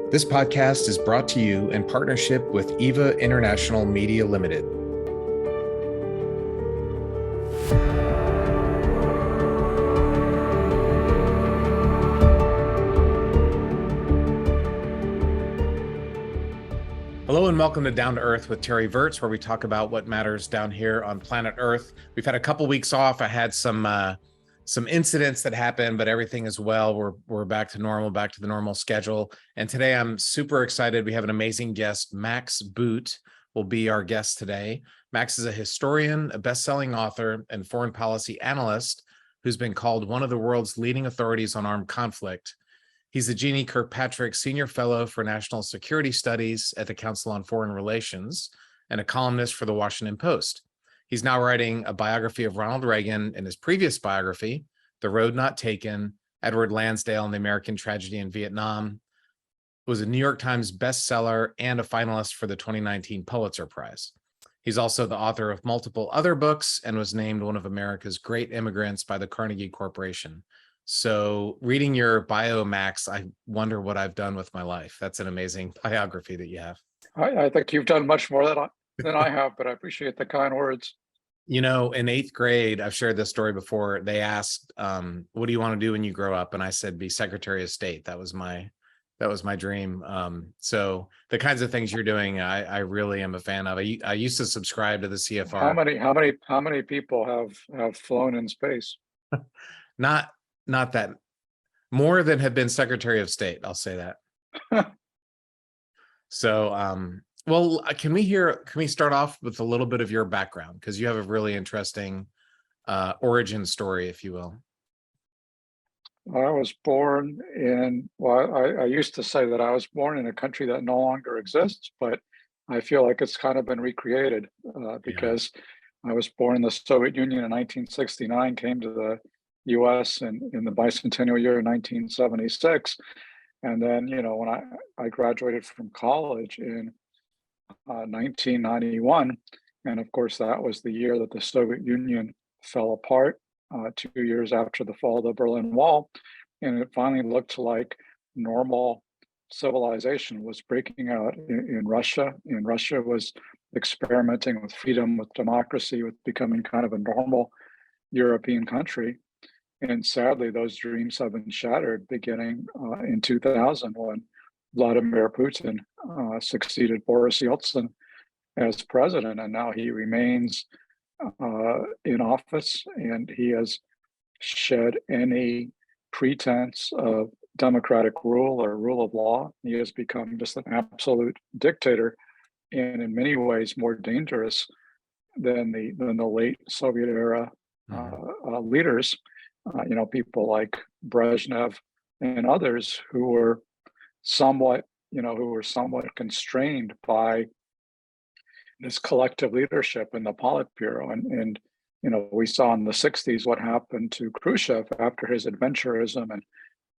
This podcast is brought to you in partnership with EVA International Media Limited. Hello and welcome to Down to Earth with Terry Virts, where we talk about what matters down here on planet Earth. We've had a couple weeks off. I had some incidents that happened, but everything is well. We're back to normal, back to the normal schedule. And today I'm super excited. We have an amazing guest. Max Boot will be our guest today. Max is a historian, a best-selling author, and foreign policy analyst who's been called one of the world's leading authorities on armed conflict. He's the Jeannie Kirkpatrick Senior Fellow for National Security Studies at the Council on Foreign Relations and a columnist for the Washington Post. He's now writing a biography of Ronald Reagan, and his previous biography, The Road Not Taken, Edward Lansdale and the American Tragedy in Vietnam, was a New York Times bestseller and a finalist for the 2019 Pulitzer Prize. He's also the author of multiple other books and was named one of America's great immigrants by the Carnegie Corporation. So reading your bio, Max, I wonder what I've done with my life. That's an amazing biography that you have. I think you've done much more than I have, but I appreciate the kind words. You know, in 8th grade, I've shared this story before. They asked, what do you want to do when you grow up? And I said, be Secretary of State. That was my dream. So the kinds of things you're doing, I really am a fan of. I used to subscribe to the CFR. How many people have flown in space? Not that more than have been Secretary of State. I'll say that. So, well, can we start off with a little bit of your background? Because you have a really interesting origin story, if you will. I was born in, I used to say that I was born in a country that no longer exists, but I feel like it's kind of been recreated because I was born in the Soviet Union in 1969, came to the US in the bicentennial year of 1976. And then, when I graduated from college in 1991, and of course, that was the year that the Soviet Union fell apart, 2 years after the fall of the Berlin Wall. And it finally looked like normal civilization was breaking out in Russia. And Russia was experimenting with freedom, with democracy, with becoming kind of a normal European country. And sadly, those dreams have been shattered beginning in 2000 when Vladimir Putin succeeded Boris Yeltsin as president. And now he remains in office, and he has shed any pretense of democratic rule or rule of law. He has become just an absolute dictator, and in many ways more dangerous than the late Soviet era leaders. People like Brezhnev and others who were somewhat constrained by this collective leadership in the Politburo. And we saw in the 60s what happened to Khrushchev after his adventurism and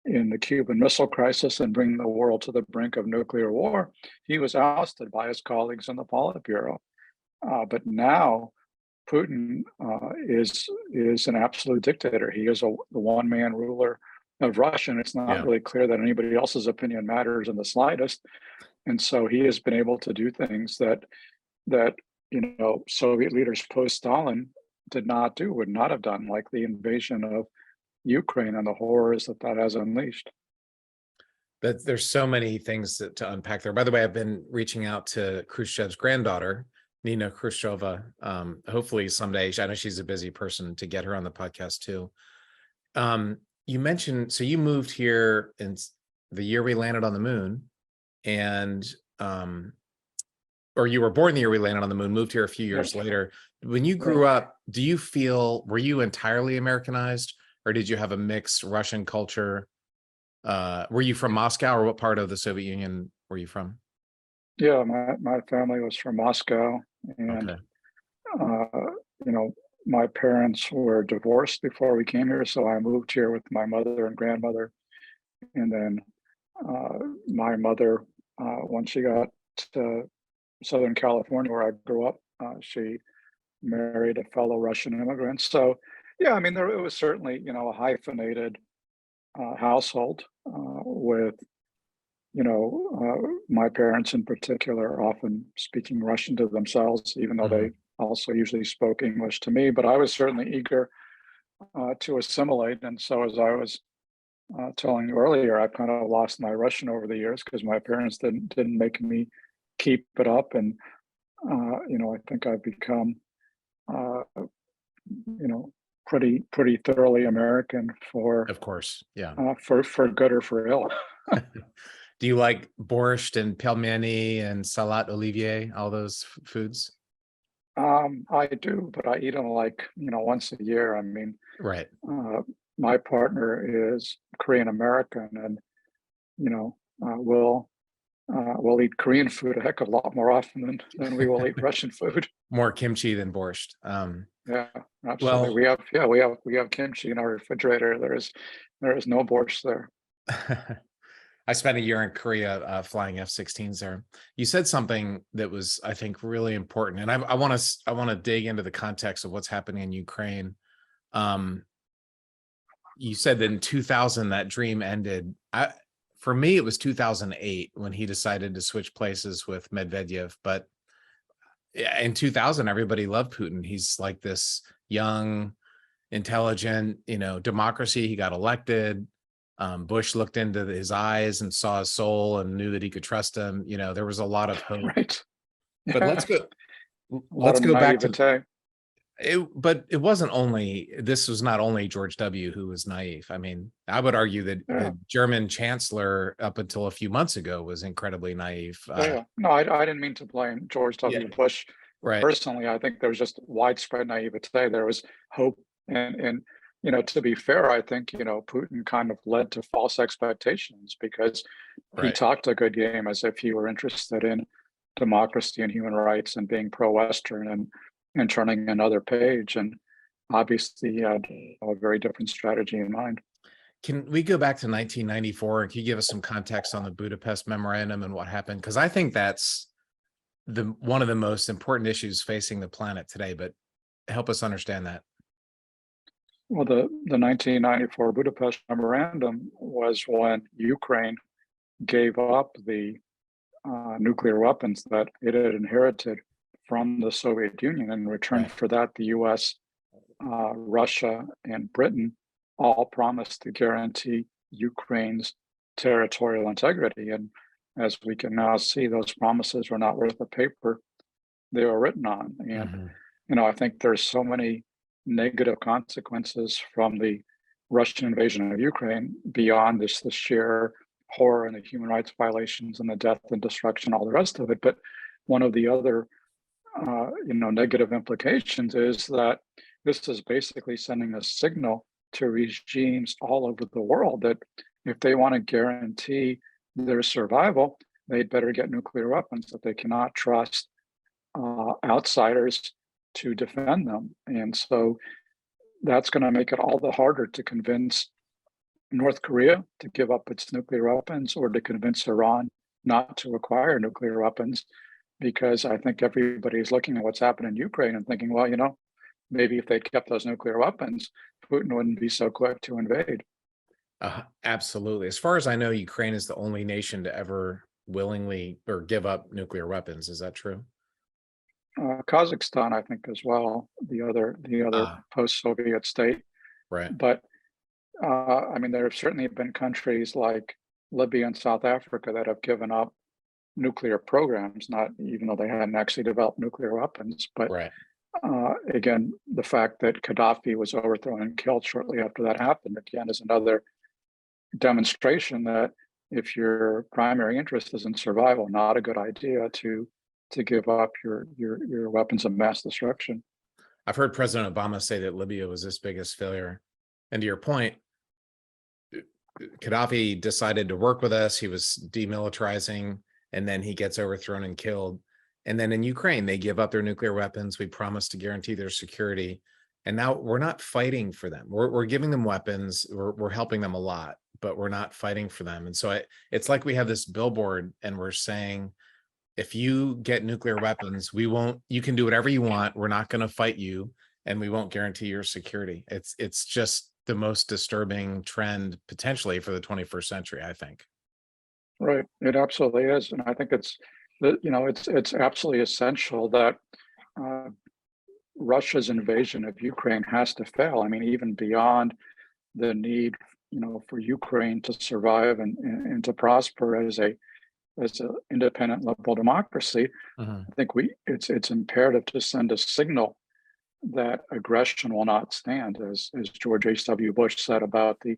in the Cuban Missile Crisis and bringing the world to the brink of nuclear war. He was ousted by his colleagues in the Politburo. But now Putin is an absolute dictator. He is the one-man ruler of Russia, and it's not really clear that anybody else's opinion matters in the slightest. And so he has been able to do things that Soviet leaders post-Stalin would not have done, like the invasion of Ukraine and the horrors that has unleashed. But there's so many things to unpack there. By the way, I've been reaching out to Khrushchev's granddaughter, Nina Khrushcheva. Hopefully someday, I know she's a busy person, to get her on the podcast too. You mentioned, so you moved here in the year we landed on the moon, and or you were born the year we landed on the moon, moved here a few years later. When you grew up, were you entirely Americanized, or did you have a mixed Russian culture? Were you from Moscow, or what part of the Soviet Union were you from? Yeah, my family was from Moscow, and my parents were divorced before we came here, so I moved here with my mother and grandmother. And then my mother, when she got to Southern California, where I grew up, she married a fellow Russian immigrant. So, yeah, it was certainly, a hyphenated household with my parents in particular are often speaking Russian to themselves, even though they Mhm. also usually spoke English to me. But I was certainly eager to assimilate. And so, as I was telling you earlier, I've kind of lost my Russian over the years because my parents didn't make me keep it up. And I think I've become uh, pretty thoroughly American Of course. Yeah. for good or for ill. Do you like borscht and pelmeni and salat olivier, all those foods? I do, but I eat them like once a year. I mean, Right. uh, my partner is Korean American, and you know, we'll eat Korean food a heck of a lot more often than we will eat Russian food. More kimchi than borscht. Yeah, absolutely. Well, We have kimchi in our refrigerator. There is no borscht there. I spent a year in Korea flying F-16s there. You said something that was, I think, really important, and I want to dig into the context of what's happening in Ukraine. Um, you said that in 2000 that dream ended. For me, it was 2008 when he decided to switch places with Medvedev. But yeah, in 2000, everybody loved Putin. He's like this young, intelligent, democracy. He got elected. Bush looked into his eyes and saw his soul and knew that he could trust him. There was a lot of hope. Right. But Yeah. A lot let's of go back to naivete. it. But it wasn't only, this was not only George W. who was naive. I mean, I would argue that Yeah. the German chancellor up until a few months ago was incredibly naive. Yeah, yeah. No, I didn't mean to blame George Yeah, W. Bush right, personally. I think there was just widespread naivete. There was hope, and to be fair, I think Putin kind of led to false expectations because he right. talked a good game as if he were interested in democracy and human rights and being pro-Western and turning another page. And obviously, he had a very different strategy in mind. Can we go back to 1994 and can you give us some context on the Budapest Memorandum and what happened? Because I think that's one of the most important issues facing the planet today, but help us understand that. Well, the 1994 Budapest Memorandum was when Ukraine gave up the nuclear weapons that it had inherited from the Soviet Union. In return Right. for that, the US, Russia, and Britain all promised to guarantee Ukraine's territorial integrity. And as we can now see, those promises were not worth the paper they were written on. And, Mhm. I think there's so many negative consequences from the Russian invasion of Ukraine beyond this the sheer horror and the human rights violations and the death and destruction, all the rest of it. But one of the other, negative implications is that this is basically sending a signal to regimes all over the world that if they want to guarantee their survival, they'd better get nuclear weapons, that they cannot trust outsiders to defend them. And so that's going to make it all the harder to convince North Korea to give up its nuclear weapons or to convince Iran not to acquire nuclear weapons, because I think everybody's looking at what's happened in Ukraine and thinking, well, maybe if they kept those nuclear weapons, Putin wouldn't be so quick to invade. Absolutely. As far as I know, Ukraine is the only nation to ever willingly or give up nuclear weapons. Is that true? Kazakhstan, I think, as well, the other Ah, post-Soviet state. right. But I mean, there have certainly been countries like Libya and South Africa that have given up nuclear programs, not even though they hadn't actually developed nuclear weapons. But Right. again, the fact that Gaddafi was overthrown and killed shortly after that happened, again, is another demonstration that if your primary interest is in survival, not a good idea to give up your weapons of mass destruction. I've heard President Obama say that Libya was his biggest failure. And to your point, Gaddafi decided to work with us. He was demilitarizing, and then he gets overthrown and killed. And then in Ukraine, they give up their nuclear weapons. We promised to guarantee their security. And now we're not fighting for them. We're giving them weapons. We're helping them a lot, but we're not fighting for them. And so it's like we have this billboard and we're saying, if you get nuclear weapons, you can do whatever you want. We're not going to fight you and we won't guarantee your security. It's just the most disturbing trend potentially for the 21st century, I think. Right. It absolutely is. And I think it's absolutely essential that uh, Russia's invasion of Ukraine has to fail. I mean, even beyond the need, for Ukraine to survive and to prosper as a independent liberal democracy. Mhm. I think it's imperative to send a signal that aggression will not stand, as George H.W. Bush said about the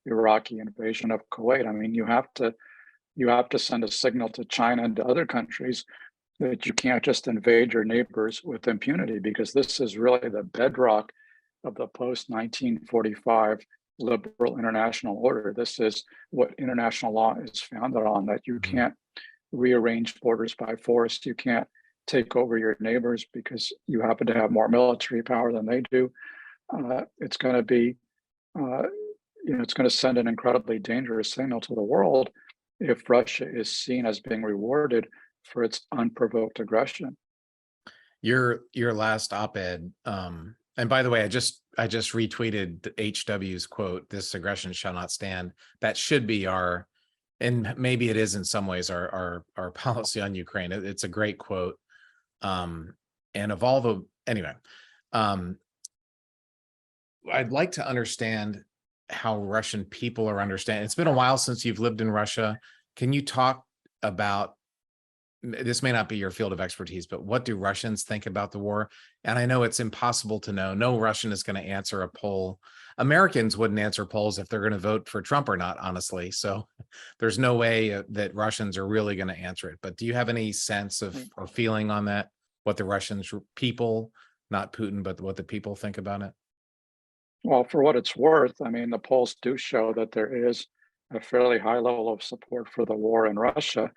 Iraqi invasion of Kuwait. I mean, you have to send a signal to China and to other countries that you can't just invade your neighbors with impunity, because this is really the bedrock of the post 1945 liberal international order. This is what international law is founded on, that you Mhm. can't rearrange borders by force. You can't take over your neighbors because you happen to have more military power than they do. It's going to be, uh, it's going to send an incredibly dangerous signal to the world if Russia is seen as being rewarded for its unprovoked aggression. Your last op-ed, and by the way, I just retweeted HW's quote, "This aggression shall not stand." That should be our, and maybe it is in some ways our policy on Ukraine. It's a great quote. And of all the anyway, um, I'd like to understand how Russian people are understanding. It's been a while since you've lived in Russia. Can you talk about, this may not be your field of expertise, but what do Russians think about the war? And I know it's impossible to know. No Russian is going to answer a poll. Americans wouldn't answer polls if they're going to vote for Trump or not, honestly. So there's no way that Russians are really going to answer it. But do you have any sense of Mm. or feeling on that? What the Russians people, not Putin, but what the people think about it? Well, for what it's worth, I mean, the polls do show that there is a fairly high level of support for the war in Russia.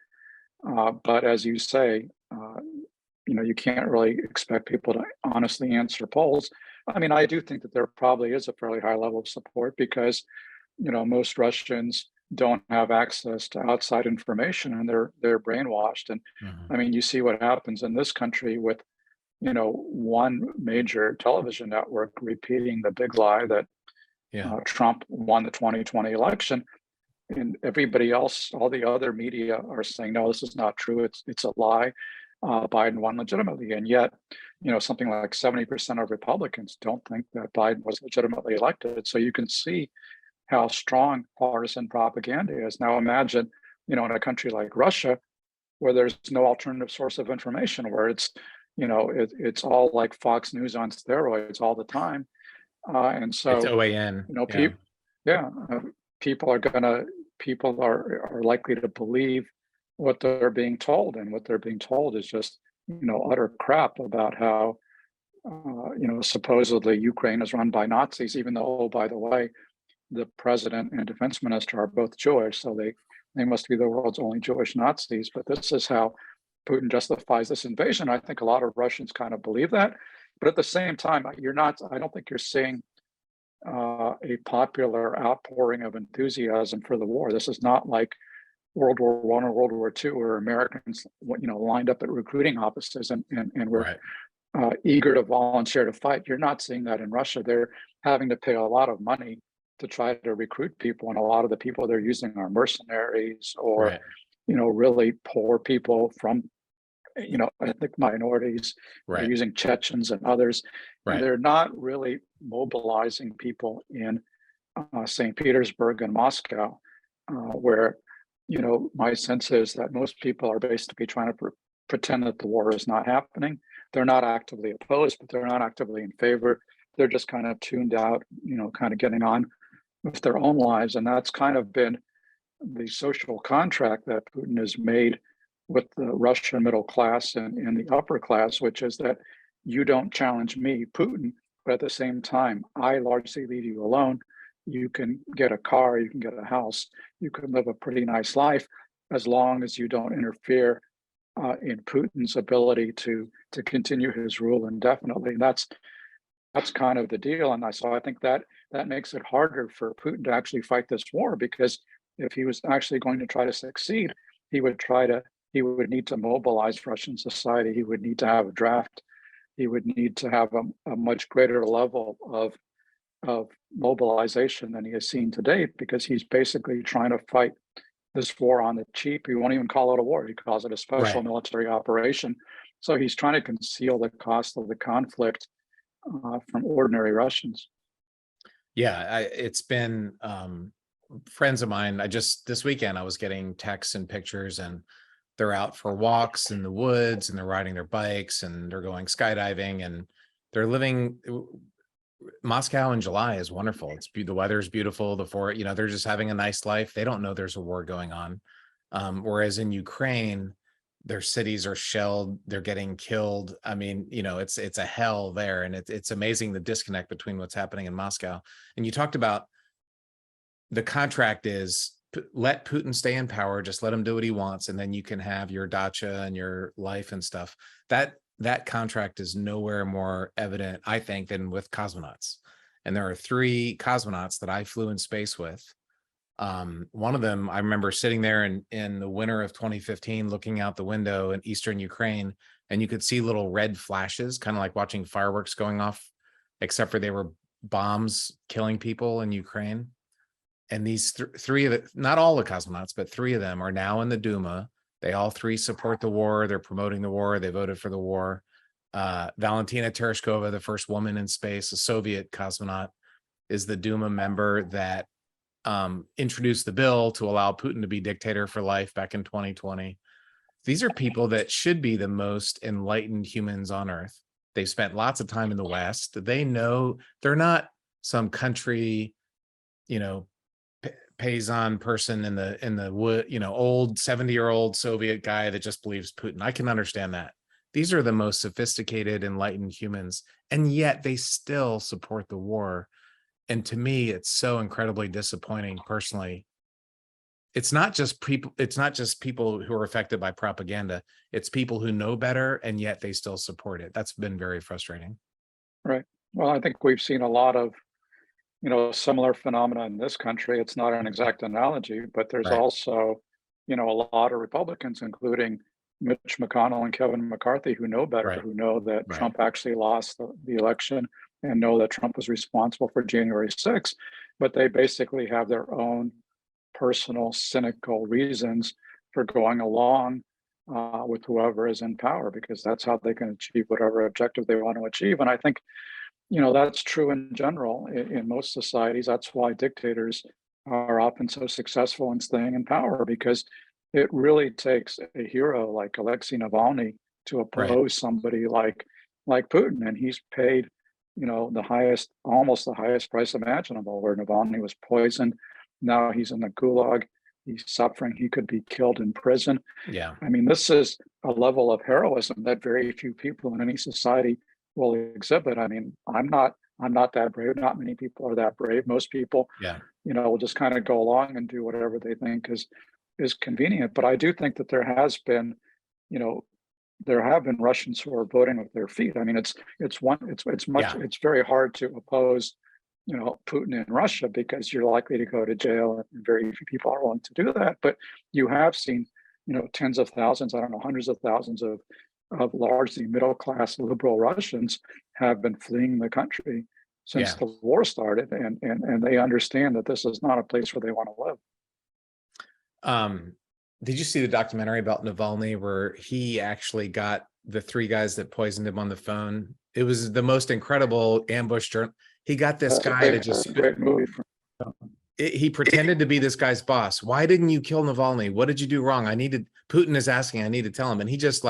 But as you say, you can't really expect people to honestly answer polls. I mean, I do think that there probably is a fairly high level of support because, most Russians don't have access to outside information and they're brainwashed. And Mhm. I mean, you see what happens in this country with, one major television network repeating the big lie that Yeah. Trump won the 2020 election, and everybody else, all the other media are saying, no, this is not true. It's a lie. Biden won legitimately, and yet, something like 70% of Republicans don't think that Biden was legitimately elected. So you can see how strong partisan propaganda is. Now imagine, in a country like Russia, where there's no alternative source of information, where it's all like Fox News on steroids all the time, and It's so OAN. Yeah. people, yeah, people are gonna people are likely to believe what they're being told, and what they're being told is just utter crap about how supposedly Ukraine is run by Nazis, even though, oh, by the way, the president and defense minister are both Jewish, so they must be the world's only Jewish Nazis. But this is how Putin justifies this invasion. I think a lot of Russians kind of believe that, but at the same time, you're not. I don't think you're seeing a popular outpouring of enthusiasm for the war. This is not like World War One or World War Two, where Americans, lined up at recruiting offices and were Right. eager to volunteer to fight. You're not seeing that in Russia. They're having to pay a lot of money to try to recruit people, and a lot of the people they're using are mercenaries or, Right. really poor people from, ethnic minorities. They're Right. using Chechens and others, and Right. they're not really mobilizing people in St. Petersburg and Moscow, where, my sense is that most people are basically trying to pretend that the war is not happening. They're not actively opposed, but they're not actively in favor. They're just kind of tuned out, kind of getting on with their own lives. And that's kind of been the social contract that Putin has made with the Russian middle class and the upper class, which is that you don't challenge me, Putin, but at the same time, I largely leave you alone. You can get a car, you can get a house, you can live a pretty nice life as long as you don't interfere in Putin's ability to continue his rule indefinitely. And that's kind of the deal. And so I think that makes it harder for Putin to actually fight this war, because if he was actually going to try to succeed, he would need to mobilize Russian society. He would need to have a draft. He would need to have a much greater level of mobilization than he has seen to date, because he's basically trying to fight this war on the cheap. He won't even call it a war. He calls it a special Right. military operation. So he's trying to conceal the cost of the conflict from ordinary Russians. Yeah, it's been friends of mine. This weekend I was getting texts and pictures, and they're out for walks in the woods, and they're riding their bikes, and they're going skydiving, and they're living. Moscow in July is wonderful. The weather's beautiful. They're just having a nice life. They don't know there's a war going on. Whereas in Ukraine, their cities are shelled, they're getting killed. I mean, it's a hell there, and it's amazing the disconnect between what's happening in Moscow. And you talked about the contract is let Putin stay in power, just let him do what he wants, and then you can have your dacha and your life and stuff. That contract is nowhere more evident, I think, than with cosmonauts. And there are 3 cosmonauts that I flew in space with. One of them, I remember sitting there in the winter of 2015, looking out the window in Eastern Ukraine, and you could see little red flashes, kind of like watching fireworks going off, except for they were bombs killing people in Ukraine. And these 3 of it, not all the cosmonauts, but 3 of them are now in the Duma. They all 3 support the war. They're promoting the war. They voted for the war. Valentina Tereshkova, the first woman in space, a Soviet cosmonaut, is the Duma member that introduced the bill to allow Putin to be dictator for life back in 2020. These are people that should be the most enlightened humans on earth. They've spent lots of time in the West. They know they're not some country, paysan person in the wood, old 70-year-old Soviet guy that just believes Putin. I can understand that. These are the most sophisticated, enlightened humans, and yet they still support the war. And to me, it's so incredibly disappointing personally. It's not just people who are affected by propaganda. It's people who know better, and yet they still support it. That's been very frustrating. Right. Well, I think we've seen a lot of similar phenomena in this country. It's not an exact analogy, but there's Right. also, a lot of Republicans, including Mitch McConnell and Kevin McCarthy, who know better, Right. who know that Right. Trump actually lost the election and know that Trump was responsible for January 6th, but they basically have their own personal cynical reasons for going along with whoever is in power, because that's how they can achieve whatever objective they want to achieve. And I think that's true in general in most societies. That's why dictators are often so successful in staying in power, because it really takes a hero like Alexei Navalny to Right. oppose somebody like Putin, and he's paid almost the highest price imaginable. Where Navalny was poisoned, now he's in the gulag, he's suffering, he could be killed in prison. Yeah. I mean, this is a level of heroism that very few people in any society will exhibit. I mean, I'm not that brave. Not many people are that brave. Most people, Yeah. will just kind of go along and do whatever they think is convenient. But I do think that there has been, you know, there have been Russians who are voting with their feet. I mean, Yeah. it's very hard to oppose, Putin in Russia, because you're likely to go to jail, and very few people are willing to do that. But you have seen, tens of thousands, I don't know, hundreds of thousands of largely middle class liberal Russians have been fleeing the country since Yeah. the war started, and they understand that this is not a place where they want to live. Did you see the documentary about Navalny where he actually got the 3 guys that poisoned him on the phone? It was the most incredible ambush. He got this guy to That's just a great movie. he pretended to be this guy's boss. Why didn't you kill Navalny? What did you do wrong? Putin is asking, I need to tell him. And he just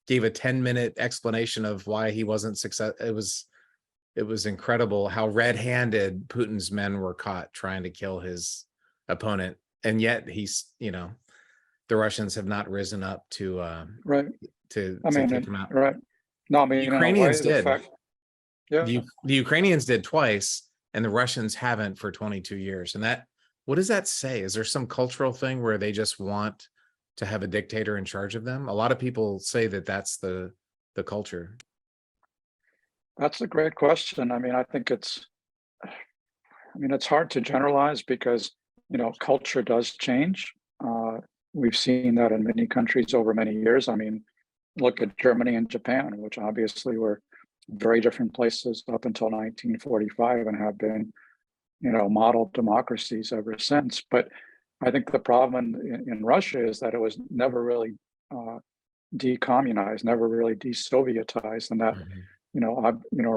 gave a 10-minute explanation of why he wasn't successful. It was incredible how red-handed Putin's men were caught trying to kill his opponent. And yet the Russians have not risen up to Right. to I mean, take him out. right. No, I The mean, in a way, Ukrainians the did. fact, yeah, The Ukrainians did twice, and the Russians haven't for 22 years. And what does that say? Is there some cultural thing where they just want to have a dictator in charge of them? A lot of people say that that's the culture. that's a great question. I mean, it's hard to generalize, because, culture does change. We've seen that in many countries over many years. I mean, look at Germany and Japan, which obviously were very different places up until 1945 and have been, model democracies ever since. But I think the problem in Russia is that it was never really decommunized, never really de-Sovietized, and that Mhm.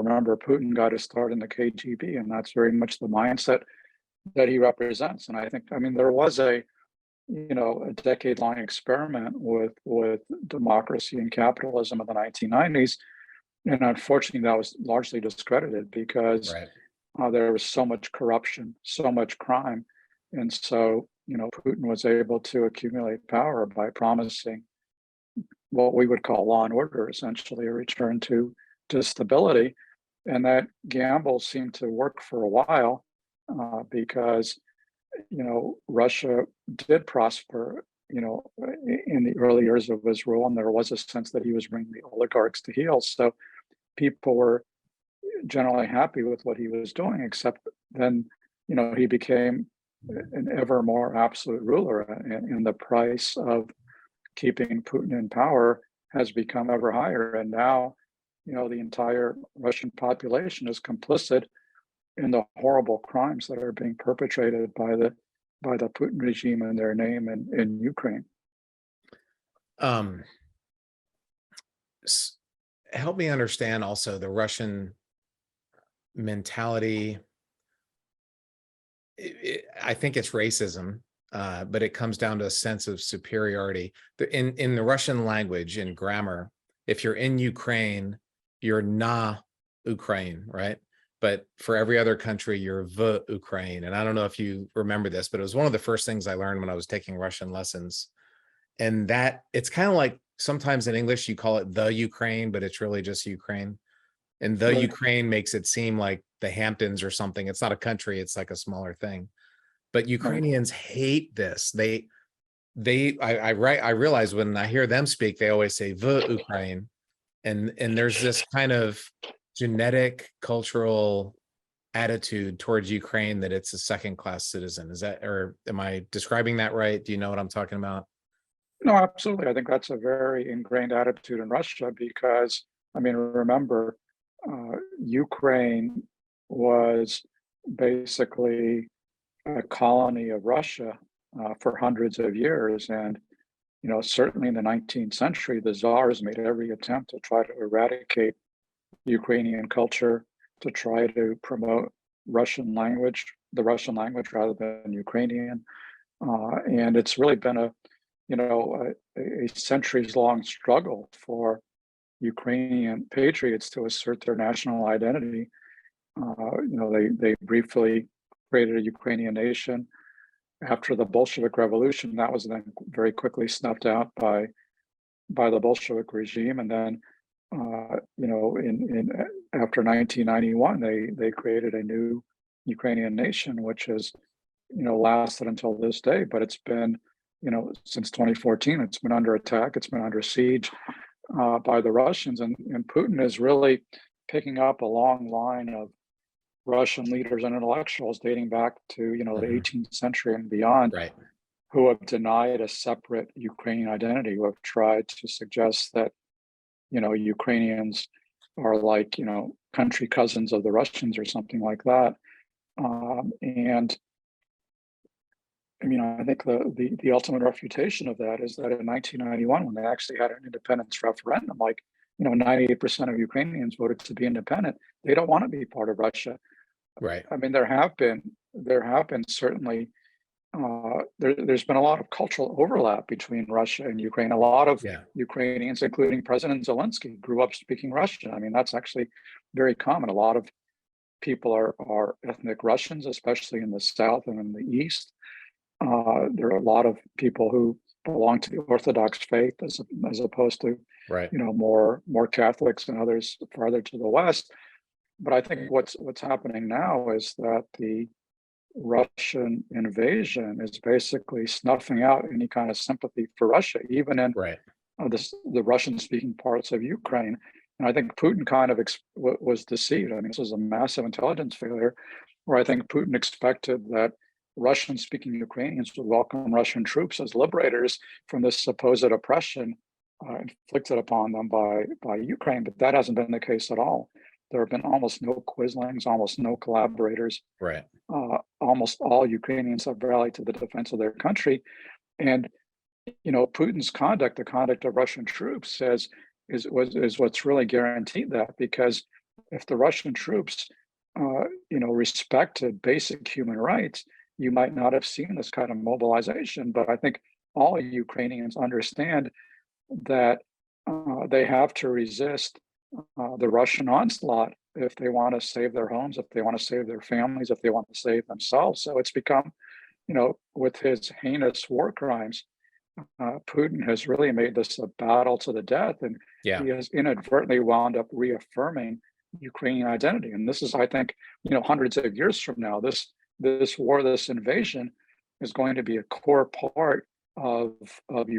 remember Putin got his start in the KGB, and that's very much the mindset that he represents. And I think, I mean, there was a decade-long experiment with democracy and capitalism in the 1990s, and unfortunately, that was largely discredited because Right. there was so much corruption, so much crime, and so Putin was able to accumulate power by promising what we would call law and order, essentially a return to stability. And that gamble seemed to work for a while because Russia did prosper, in the early years of his rule, and there was a sense that he was bringing the oligarchs to heel. So people were generally happy with what he was doing, except then, he became an ever more absolute ruler, and the price of keeping Putin in power has become ever higher. And now, the entire Russian population is complicit in the horrible crimes that are being perpetrated by the Putin regime in their name in Ukraine. Um, Help me understand also the Russian mentality. I think it's racism, but it comes down to a sense of superiority. In the Russian language, in grammar, if you're in Ukraine, you're na Ukraine, right? But for every other country, you're v Ukraine. And I don't know if you remember this, but it was one of the first things I learned when I was taking Russian lessons. And that it's kind of like sometimes in English you call it the Ukraine, but it's really just Ukraine. And the Right. Ukraine makes it seem like the Hamptons or something. It's not a country, it's like a smaller thing. But Right. Ukrainians hate this. I realize when I hear them speak, they always say the Ukraine. And there's this kind of genetic cultural attitude towards Ukraine that it's a second class citizen. Is that, or am I describing that right? Do you know what I'm talking about? No, absolutely. I think that's a very ingrained attitude in Russia because, I mean, remember, Ukraine was basically a colony of Russia for hundreds of years. And, certainly in the 19th century, the czars made every attempt to try to eradicate Ukrainian culture, to try to promote the Russian language rather than Ukrainian. And it's really been a centuries long struggle for Ukrainian patriots to assert their national identity. They briefly created a Ukrainian nation after the Bolshevik Revolution. That was then very quickly snuffed out by the Bolshevik regime, and then in after 1991, they created a new Ukrainian nation, which has lasted until this day. But it's been since 2014, it's been under attack. It's been under siege by the Russians, and Putin is really picking up a long line of Russian leaders and intellectuals dating back to the Mhm. 18th century and beyond, Right. who have denied a separate Ukrainian identity, who have tried to suggest that Ukrainians are like country cousins of the Russians or something like that. And I mean, I think the ultimate refutation of that is that in 1991, when they actually had an independence referendum, like 98% of Ukrainians voted to be independent. They don't want to be part of Russia. Right. I mean, there have been certainly there's been a lot of cultural overlap between Russia and Ukraine. A lot of Yeah. Ukrainians, including President Zelensky, grew up speaking Russian. I mean, that's actually very common. A lot of people are ethnic Russians, especially in the south and in the east. There are a lot of people who belong to the Orthodox faith as opposed to Right. more Catholics and others farther to the west. But I think what's happening now is that the Russian invasion is basically snuffing out any kind of sympathy for Russia, even in Right. the Russian-speaking parts of Ukraine. And I think Putin kind of was deceived. I mean, this was a massive intelligence failure, where I think Putin expected that Russian-speaking Ukrainians would welcome Russian troops as liberators from this supposed oppression inflicted upon them by Ukraine. But that hasn't been the case at all. There have been almost no quislings, almost no collaborators. Right. Almost all Ukrainians have rallied to the defense of their country. And Putin's conduct, the conduct of Russian troops, is what's really guaranteed that, because if the Russian troops, respected basic human rights, you might not have seen this kind of mobilization. But I think all Ukrainians understand that they have to resist the Russian onslaught if they want to save their homes, if they want to save their families, if they want to save themselves. So it's become, with his heinous war crimes, Putin has really made this a battle to the death, and Yeah. he has inadvertently wound up reaffirming Ukrainian identity. And this is, I think, hundreds of years from now, this war, this invasion, is going to be a core part of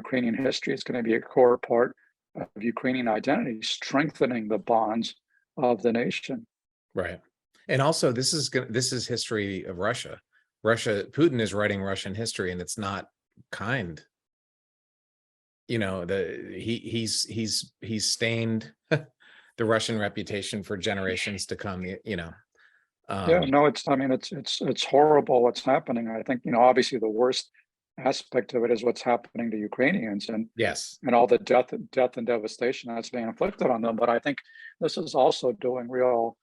Ukrainian history. It's going to be a core part of Ukrainian identity, strengthening the bonds of the nation. Right. And also, this is history of Russia. Putin is writing Russian history, and it's not kind. He's stained the Russian reputation for generations to come. Yeah, no, it's horrible what's happening. I think, obviously the worst aspect of it is what's happening to Ukrainians, and Yes. all the death and devastation that's being inflicted on them. But I think this is also doing real,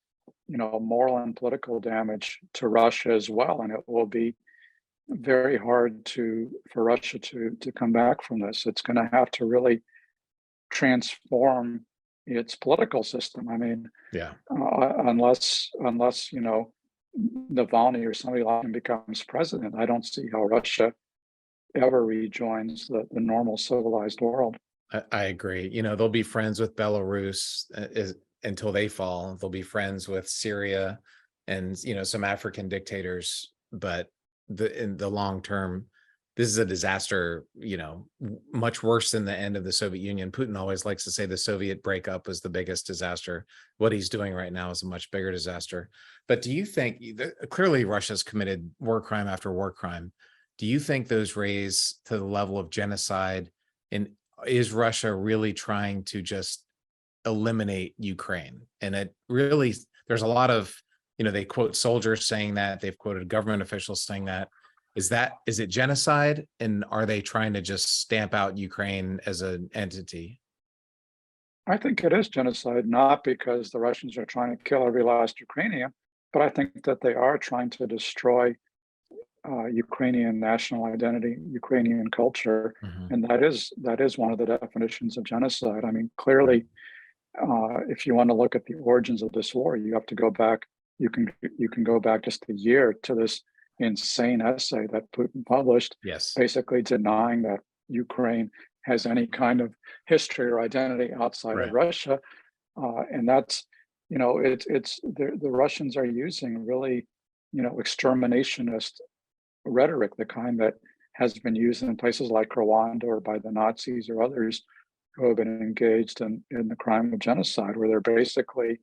moral and political damage to Russia as well. And it will be very hard for Russia to come back from this. It's going to have to really transform its political system. I mean, Yeah. Unless Navalny or somebody like him becomes president, I don't see how Russia ever rejoins the normal civilized world. I agree. They'll be friends with Belarus until they fall. They'll be friends with Syria and some African dictators, but in the long term, this is a disaster, much worse than the end of the Soviet Union. Putin always likes to say the Soviet breakup was the biggest disaster. What he's doing right now is a much bigger disaster. But do you think, clearly Russia's committed war crime after war crime, do you think those raise to the level of genocide? And is Russia really trying to just eliminate Ukraine? And it really, there's a lot of, they quote soldiers saying that, they've quoted government officials saying that. Is it genocide? And are they trying to just stamp out Ukraine as an entity? I think it is genocide, not because the Russians are trying to kill every last Ukrainian, but I think that they are trying to destroy Ukrainian national identity, Ukrainian culture, and that is one of the definitions of genocide. I mean, clearly, if you want to look at the origins of this war, you have to go back. You can go back just a year to this insane essay that Putin published, Yes, basically denying that Ukraine has any kind of history or identity outside of Russia, and that's the Russians are using really exterminationist rhetoric, the kind that has been used in places like Rwanda or by the Nazis or others who have been engaged in the crime of genocide, where they're basically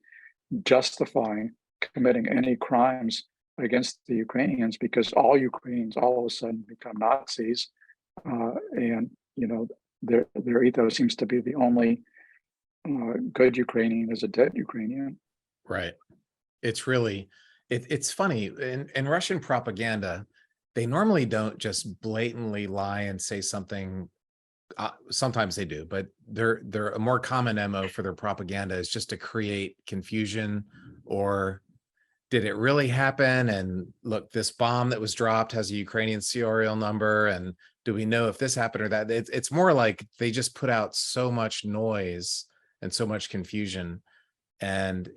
justifying committing any crimes against the Ukrainians because all Ukrainians all of a sudden become Nazis, and their ethos seems to be the only good Ukrainian is a dead Ukrainian. Right. It's really, it's funny in Russian propaganda. They normally don't just blatantly lie and say something. Sometimes they do, but they're a more common MO for their propaganda is just to create confusion, or did it really happen? And look, this bomb that was dropped has a Ukrainian serial number, and do we know if this happened or that? It's more like they just put out so much noise and so much confusion, and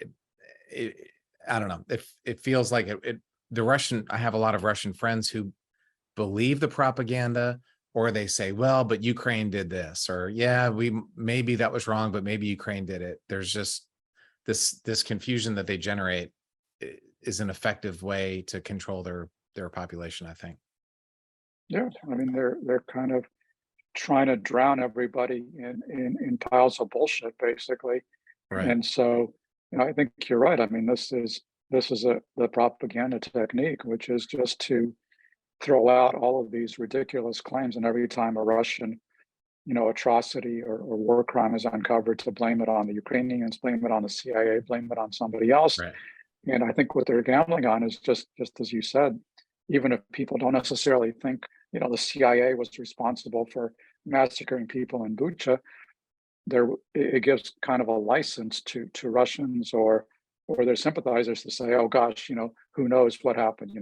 I don't know. It feels like I have a lot of Russian friends who believe the propaganda, or they say, well, but Ukraine did this, or yeah, maybe that was wrong, but maybe Ukraine did it. There's just this confusion that they generate is an effective way to control their population, I think. Yeah, I mean they're kind of trying to drown everybody in piles of bullshit, basically. Right. And so I think you're right. I mean, this is the propaganda technique, which is just to throw out all of these ridiculous claims. And every time a Russian atrocity or war crime is uncovered, to blame it on the Ukrainians, blame it on the CIA, blame it on somebody else. Right. And I think what they're gambling on is just as you said, even if people don't necessarily think, the CIA was responsible for massacring people in Bucha, it gives kind of a license to Russians or their sympathizers to say, oh gosh, who knows what happened?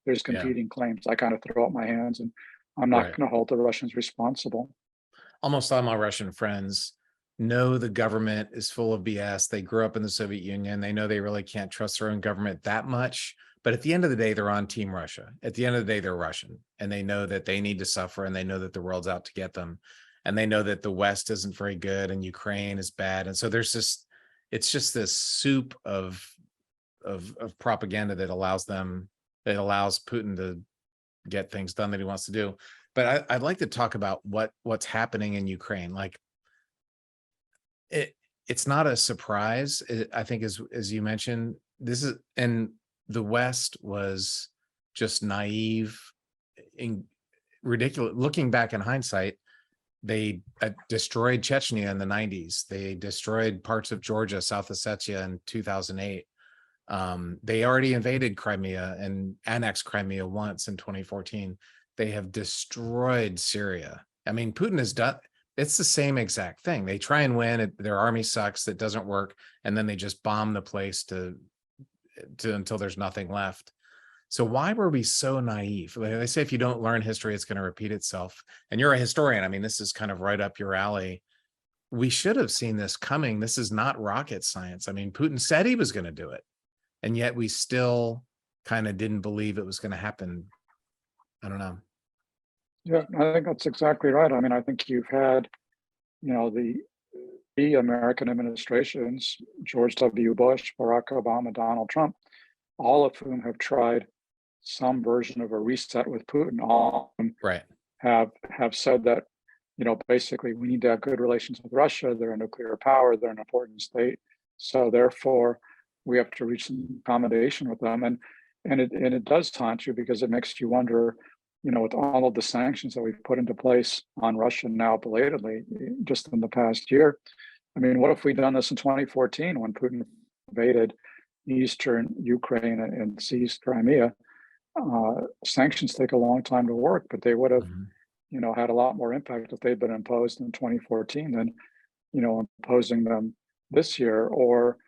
There's Yeah. competing claims. I kind of throw up my hands and I'm not Right. going to hold the Russians responsible. Almost all my Russian friends know the government is full of BS. They grew up in the Soviet Union. They know they really can't trust their own government that much. But at the end of the day, they're on Team Russia. At the end of the day, they're Russian, and they know that they need to suffer, and they know that the world's out to get them. And they know that the West isn't very good and Ukraine is bad. And so it's just this soup of propaganda that allows Putin to get things done that he wants to do. But I'd like to talk about what's happening in Ukraine. Like it's not a surprise. I think as you mentioned, and the West was just naive, ridiculous. Looking back in hindsight, they destroyed Chechnya in the 90s. They destroyed parts of Georgia, South Ossetia in 2008. They already invaded Crimea and annexed Crimea once in 2014. They have destroyed Syria. I mean, Putin has done, it's the same exact thing. They try and win, their army sucks, it doesn't work, and then they just bomb the place to until there's nothing left. So why were we so naive? They say if you don't learn history, it's going to repeat itself. And you're a historian. I mean, this is kind of right up your alley. We should have seen this coming. This is not rocket science. I mean, Putin said he was going to do it, and yet we still kind of didn't believe it was going to happen. I don't know. Yeah, I think that's exactly right. I mean, I think you've had, the American administrations, George W. Bush, Barack Obama, Donald Trump, all of whom have tried some version of a reset with Putin. All of them Right. have said that, basically we need to have good relations with Russia. They're a nuclear power. They're an important state. So therefore, we have to reach some accommodation with them. And it does taunt you, because it makes you wonder, with all of the sanctions that we've put into place on Russia now belatedly, just in the past year. I mean, what if we'd done this in 2014 when Putin invaded eastern Ukraine and seized Crimea? Sanctions take a long time to work, but they would have, had a lot more impact if they'd been imposed in 2014 than, imposing them this year. Or,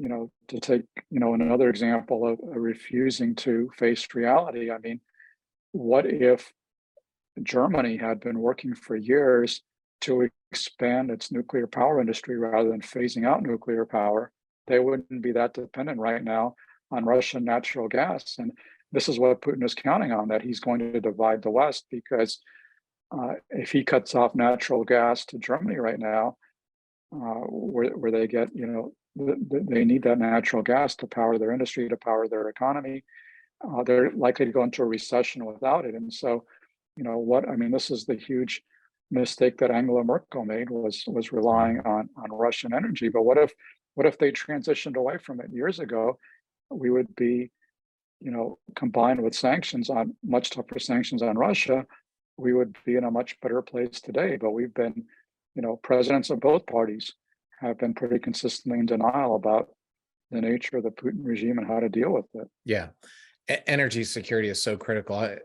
to take, another example of refusing to face reality. I mean, what if Germany had been working for years to expand its nuclear power industry rather than phasing out nuclear power? They wouldn't be that dependent right now on Russian natural gas. And this is what Putin is counting on, that he's going to divide the West, because if he cuts off natural gas to Germany right now, where they get, they need that natural gas to power their industry, to power their economy. They're likely to go into a recession without it. And so, this is the huge mistake that Angela Merkel made, was relying on Russian energy. But what if they transitioned away from it years ago? We would be, combined with much tougher sanctions on Russia, we would be in a much better place today. But we've been, presidents of both parties have been pretty consistently in denial about the nature of the Putin regime and how to deal with it. Yeah. Energy security is so critical. I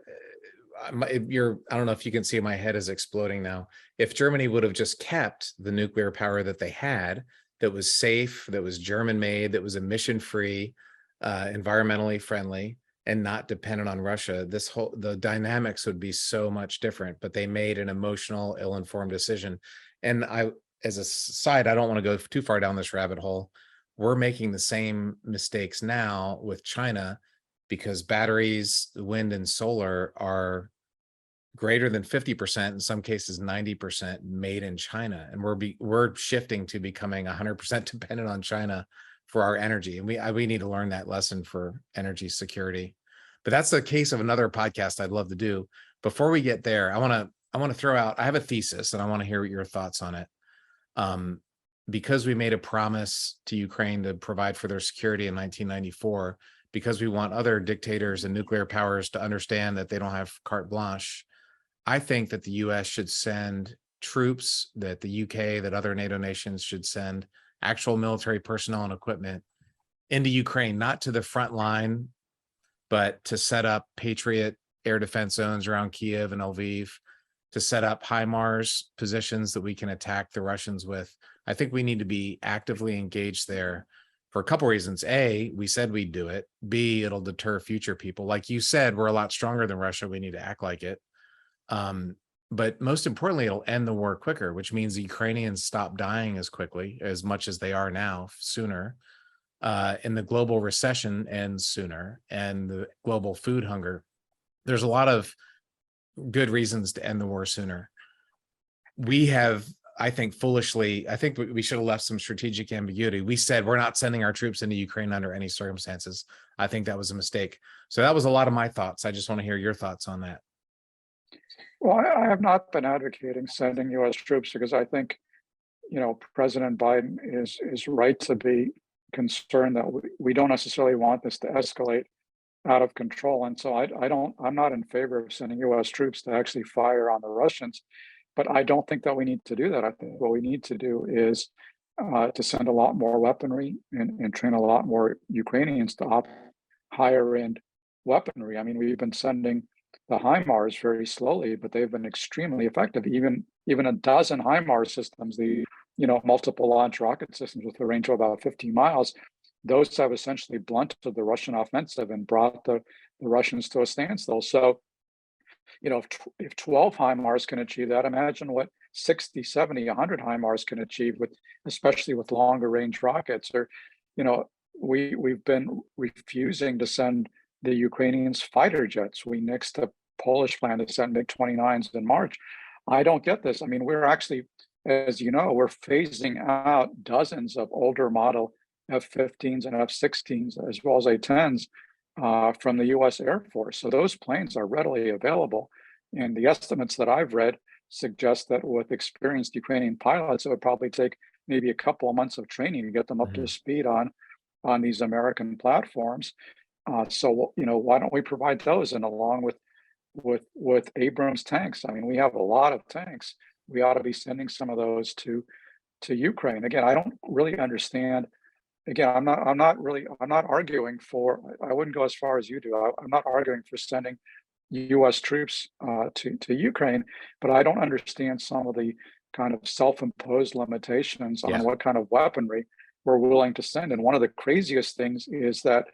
don't know if you can see my head is exploding now. If Germany would have just kept the nuclear power that they had, that was safe, that was German made, that was emission free, environmentally friendly, and not dependent on Russia, the dynamics would be so much different. But they made an emotional, ill-informed decision. And as a side, I don't want to go too far down this rabbit hole. We're making the same mistakes now with China, because batteries, wind and solar are greater than 50%, in some cases 90% made in China. And we're shifting to becoming 100% dependent on China for our energy. And we need to learn that lesson for energy security. But that's the case of another podcast I'd love to do. Before we get there, I want to throw out, I have a thesis and I want to hear your thoughts on it. Because we made a promise to Ukraine to provide for their security in 1994, because we want other dictators and nuclear powers to understand that they don't have carte blanche, I think that the US should send troops, that the UK, that other NATO nations should send actual military personnel and equipment into Ukraine, not to the front line, but to set up Patriot air defense zones around Kiev and Lviv, to set up HIMARS positions that we can attack the Russians with. I think we need to be actively engaged there for a couple reasons. A, we said we'd do it. B, it'll deter future people. Like you said, we're a lot stronger than Russia. We need to act like it. But most importantly, it'll end the war quicker, which means the Ukrainians stop dying as quickly, as much as they are now, sooner. And the global recession ends sooner, and the global food hunger. There's a lot of good reasons to end the war sooner. We have, I think, foolishly, I think we should have left some strategic ambiguity. We said we're not sending our troops into Ukraine under any circumstances. I think that was a mistake. So that was a lot of my thoughts. I just want to hear your thoughts on that. Well, I have not been advocating sending U.S. troops because I think, President Biden is right to be concerned that we don't necessarily want this to escalate out of control. And so I'm not in favor of sending U.S. troops to actually fire on the Russians, but I don't think that we need to do that. I think what we need to do is to send a lot more weaponry and train a lot more Ukrainians to opt higher end weaponry. I mean, we've been sending the HIMARS very slowly, but they've been extremely effective. Even a dozen HIMARS systems, the multiple launch rocket systems with a range of about 50 miles, those have essentially blunted the Russian offensive and brought the Russians to a standstill. So, if 12 HIMARS can achieve that, imagine what 60, 70, 100 HIMARS can achieve, especially with longer range rockets. Or, we've been refusing to send the Ukrainians fighter jets. We nixed a Polish plan to send MiG-29s in March. I don't get this. I mean, we're actually, as you know, we're phasing out dozens of older model F-15s and F-16s, as well as A-10s from the U.S. Air Force. So those planes are readily available. And the estimates that I've read suggest that with experienced Ukrainian pilots, it would probably take maybe a couple of months of training to get them up to speed on these American platforms. So, why don't we provide those? And along with Abrams tanks, I mean, we have a lot of tanks. We ought to be sending some of those to Ukraine. Again, I don't really understand. Again, I'm not arguing for, I wouldn't go as far as you do. I'm not arguing for sending U.S. troops to Ukraine, but I don't understand some of the kind of self-imposed limitations on what kind of weaponry we're willing to send. And one of the craziest things is that,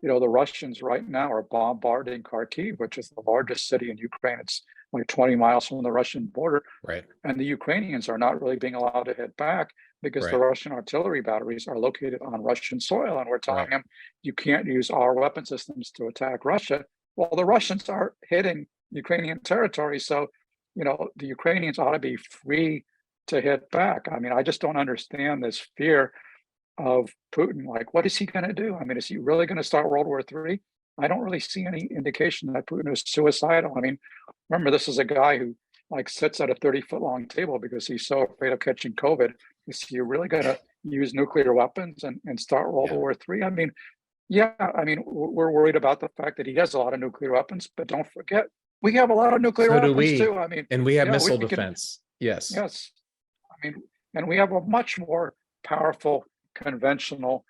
the Russians right now are bombarding Kharkiv, which is the largest city in Ukraine. It's like 20 miles from the Russian border. Right. And the Ukrainians are not really being allowed to head back because the Russian artillery batteries are located on Russian soil. And we're telling them, you can't use our weapon systems to attack Russia. Well, the Russians are hitting Ukrainian territory. So, the Ukrainians ought to be free to hit back. I mean, I just don't understand this fear of Putin. Like, what is he going to do? I mean, is he really going to start World War III? I don't really see any indication that Putin is suicidal. I mean, remember, this is a guy who sits at a 30-foot long table because he's so afraid of catching COVID. Is he really going to use nuclear weapons and start World War III? I mean, we're worried about the fact that he has a lot of nuclear weapons, but don't forget, we have a lot of nuclear weapons too. I mean, and we have missile defense. Yes. I mean, and we have a much more powerful conventional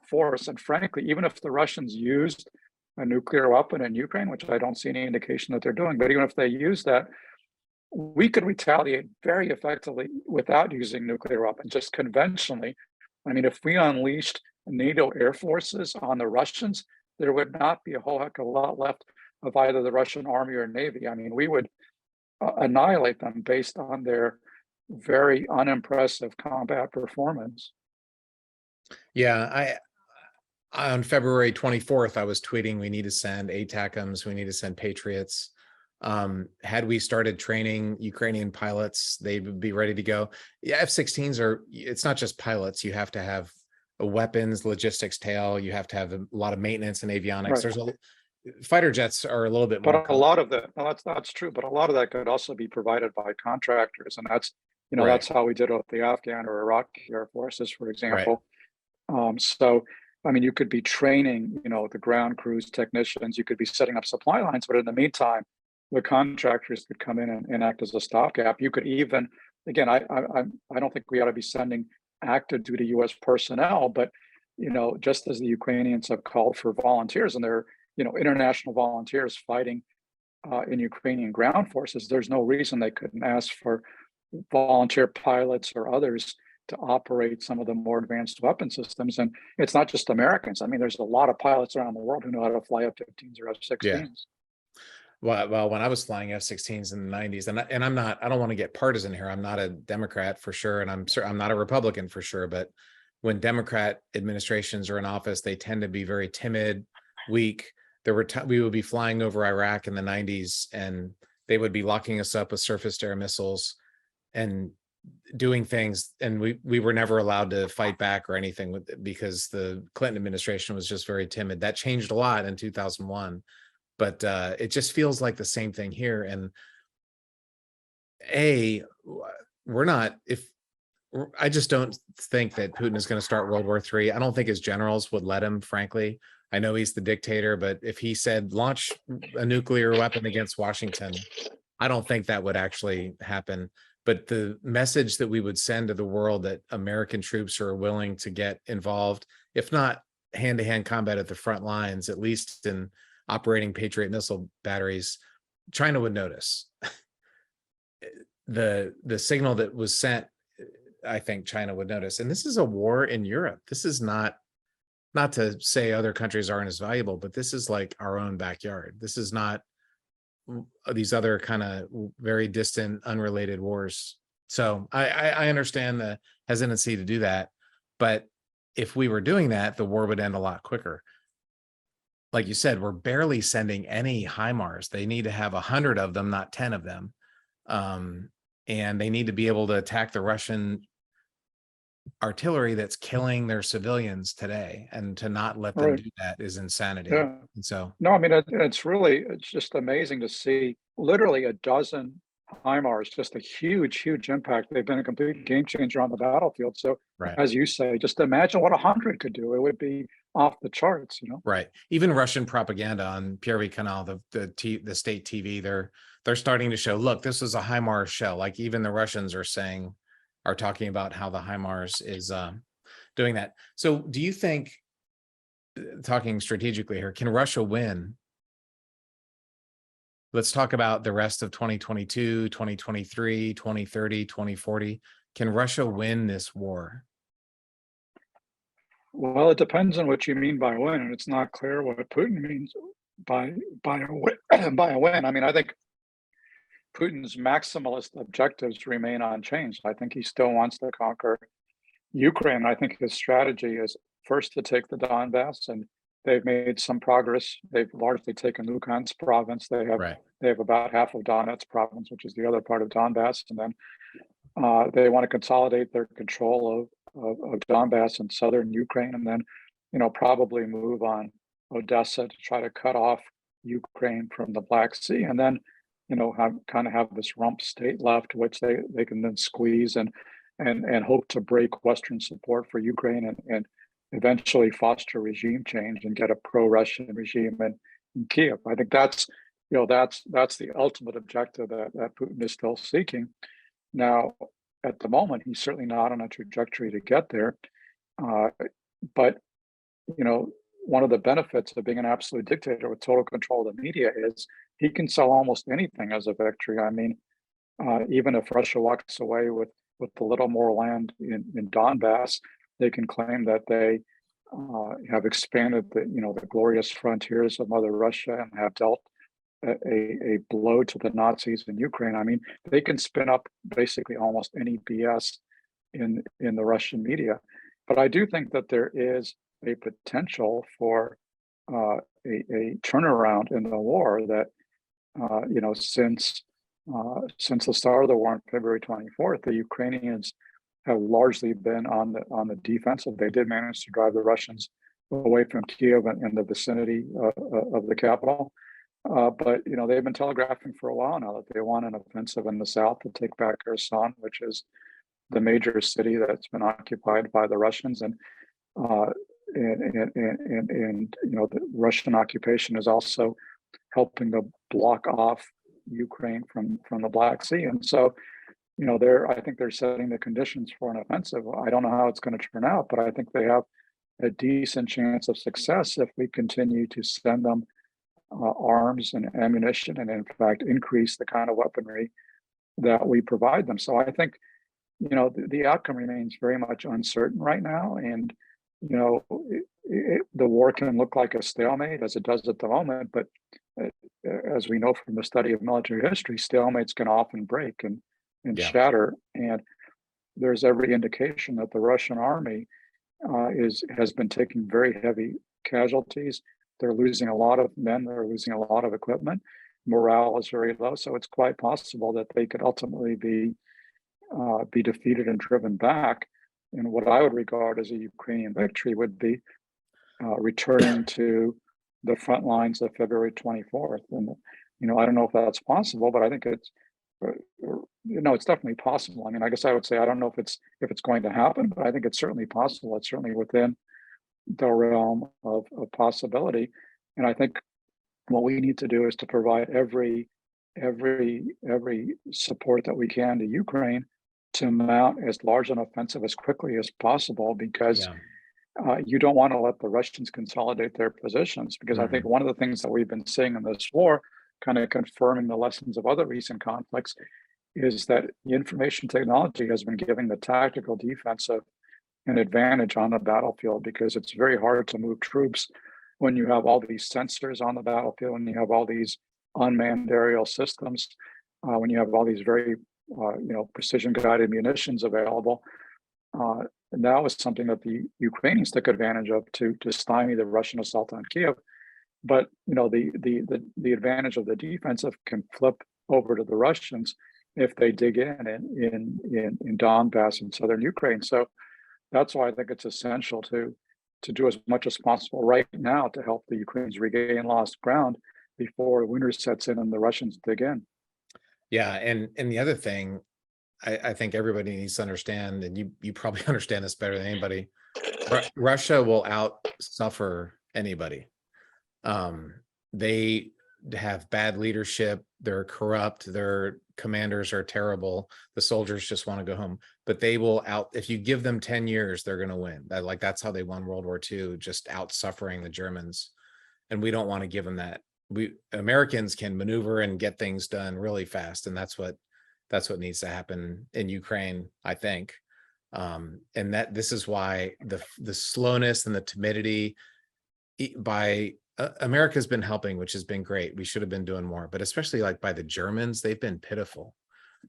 force. And frankly, even if the Russians used a nuclear weapon in Ukraine, which I don't see any indication that they're doing, but even if they use that, we could retaliate very effectively without using nuclear weapons, just conventionally. I mean, if we unleashed NATO air forces on the Russians, there would not be a whole heck of a lot left of either the Russian army or navy. I mean, we would annihilate them based on their very unimpressive combat performance. Yeah, on February 24th, I was tweeting, we need to send ATACMs, we need to send Patriots. Had we started training Ukrainian pilots, they would be ready to go. Yeah, F-16s it's not just pilots. You have to have a weapons, logistics tail. You have to have a lot of maintenance and avionics. There's fighter jets are a little bit more. But a lot of that, that's true. But a lot of that could also be provided by contractors. And that's, that's how we did it with the Afghan or Iraqi Air Forces, for example. So, I mean, you could be training, the ground crews, technicians, you could be setting up supply lines, but in the meantime, the contractors could come in and act as a stopgap. You could even again, I don't think we ought to be sending active duty U.S. personnel, but just as the Ukrainians have called for volunteers, and they're international volunteers fighting in Ukrainian ground forces, there's no reason they couldn't ask for volunteer pilots or others to operate some of the more advanced weapon systems. And it's not just Americans. I mean, there's a lot of pilots around the world who know how to fly F-15s or Yeah. F-16s. Well, when I was flying F-16s in the 90s, and I don't want to get partisan here. I'm not a Democrat for sure, and I'm not a Republican for sure. But when Democrat administrations are in office, they tend to be very timid, weak. We would be flying over Iraq in the 90s, and they would be locking us up with surface-to-air missiles and doing things, and we were never allowed to fight back or anything because the Clinton administration was just very timid. That changed a lot in 2001. But it just feels like the same thing here. And I just don't think that Putin is going to start World War III. I don't think his generals would let him, frankly. I know he's the dictator, but if he said launch a nuclear weapon against Washington, I don't think that would actually happen. But the message that we would send to the world that American troops are willing to get involved, if not hand-to-hand combat at the front lines, at least in operating Patriot missile batteries, China would notice. The signal that was sent, I think China would notice. And this is a war in Europe. This is not to say other countries aren't as valuable, but this is like our own backyard. This is not these other kind of very distant, unrelated wars. So I understand the hesitancy to do that, but if we were doing that, the war would end a lot quicker. Like you said, we're barely sending any HIMARS. They need to have 100 of them, not 10 of them. And they need to be able to attack the Russian artillery that's killing their civilians today. And to not let them do that is insanity. Yeah. And so, no, I mean, it's just amazing to see literally a dozen HIMARS, just a huge, huge impact. They've been a complete game changer on the battlefield. So as you say, just imagine what 100 could do. It would be off the charts, Right. Even Russian propaganda on Первый канал, the state TV, they're starting to show, look, this is a HIMARS shell. Like even the Russians are talking about how the HIMARS is doing that. So do you think, talking strategically here, can Russia win? Let's talk about the rest of 2022, 2023, 2030, 2040. Can Russia win this war? Well, it depends on what you mean by win, and it's not clear what Putin means by a win. By a win. I mean, I think Putin's maximalist objectives remain unchanged. I think he still wants to conquer Ukraine. I think his strategy is first to take the Donbass, and they've made some progress. They've largely taken Luhansk province. They have about half of Donetsk province, which is the other part of Donbass, and then they want to consolidate their control of Donbass in southern Ukraine, and then probably move on Odessa to try to cut off Ukraine from the Black Sea, and then have this rump state left, which they can then squeeze and hope to break Western support for Ukraine and eventually foster regime change and get a pro-Russian regime in Kiev. I think that's the ultimate objective that Putin is still seeking. Now, at the moment, he's certainly not on a trajectory to get there. But one of the benefits of being an absolute dictator with total control of the media is he can sell almost anything as a victory. I mean, even if Russia walks away with the little more land in Donbass, they can claim that they have expanded the glorious frontiers of Mother Russia and have dealt a blow to the Nazis in Ukraine. I mean, they can spin up basically almost any BS in the Russian media. But I do think that there is a potential for a turnaround in the war that since the start of the war on February 24th, the Ukrainians have largely been on the defensive. They did manage to drive the Russians away from Kiev and the vicinity of the capital. But they've been telegraphing for a while now that they want an offensive in the south to take back Kherson, which is the major city that's been occupied by the Russians, and the Russian occupation is also helping to block off Ukraine from the Black Sea. And so I think they're setting the conditions for an offensive. I don't know how it's going to turn out, but I think they have a decent chance of success if we continue to send them arms and ammunition, and in fact increase the kind of weaponry that we provide them. So I think the outcome remains very much uncertain right now, and the war can look like a stalemate as it does at the moment, but uh, as we know from the study of military history, stalemates can often break and Yeah. shatter. And there's every indication that the Russian army has been taking very heavy casualties. They're losing a lot of men. They're losing a lot of equipment. Morale is very low, so it's quite possible that they could ultimately be defeated and driven back. And what I would regard as a Ukrainian victory would be returning to the front lines of February 24th. And I don't know if that's possible, but I think uh, it's definitely possible. I mean, I guess I would say I don't know if it's going to happen, but I think it's certainly possible. It's certainly within the realm of possibility. And I think what we need to do is to provide every support that we can to Ukraine to mount as large an offensive as quickly as possible, because Yeah. you don't want to let the Russians consolidate their positions. Because I think Mhm. one of the things that we've been seeing in this war, kind of confirming the lessons of other recent conflicts, is that the information technology has been giving the tactical defensive an advantage on the battlefield, because it's very hard to move troops when you have all these sensors on the battlefield, when you have all these unmanned aerial systems, when you have all these very precision guided munitions available. And that was something that the Ukrainians took advantage of to stymie the Russian assault on Kiev. But the advantage of the defensive can flip over to the Russians if they dig in Donbass and southern Ukraine. So that's why I think it's essential to do as much as possible right now to help the Ukrainians regain lost ground before winter sets in and the Russians dig in. Yeah. And the other thing I think everybody needs to understand, and you probably understand this better than anybody, Russia will out suffer anybody. They have bad leadership, they're corrupt, their commanders are terrible, the soldiers just want to go home, but they will out, if you give them 10 years, they're going to win. That's how they won World War II, just out suffering the Germans. And we don't want to give them that. We Americans can maneuver and get things done really fast, and that's what needs to happen in Ukraine, I think. And that this is why the slowness and the timidity by America's been helping, which has been great. We should have been doing more, but especially like by the Germans, they've been pitiful.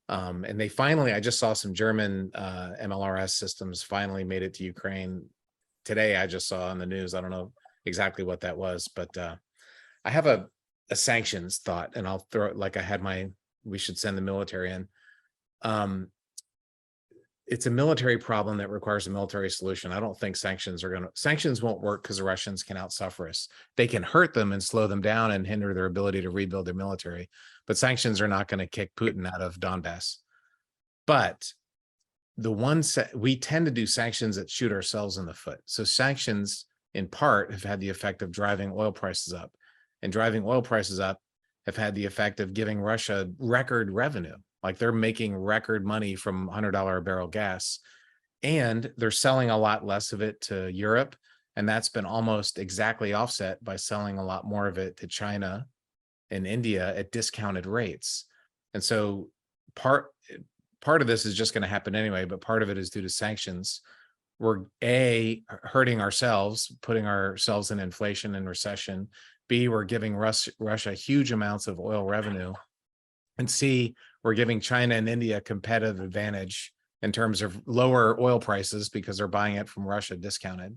And they finally, I just saw some German MLRS systems finally made it to Ukraine today. I just saw on the news. I don't know exactly what that was, but I have a sanctions thought, and I'll throw it like I had we should send the military in. It's a military problem that requires a military solution. I don't think sanctions won't work because the Russians can outsuffer us. They can hurt them and slow them down and hinder their ability to rebuild their military, but sanctions are not going to kick Putin out of Donbass. But we tend to do sanctions that shoot ourselves in the foot. So sanctions in part have had the effect of driving oil prices up, and driving oil prices up have had the effect of giving Russia record revenue. Like they're making record money from $100 a barrel gas, and they're selling a lot less of it to Europe. And that's been almost exactly offset by selling a lot more of it to China and India at discounted rates. And so part of this is just going to happen anyway, but part of it is due to sanctions. We're hurting ourselves, putting ourselves in inflation and recession. B, we're giving Russia huge amounts of oil revenue. And C, we're giving China and India a competitive advantage in terms of lower oil prices because they're buying it from Russia discounted.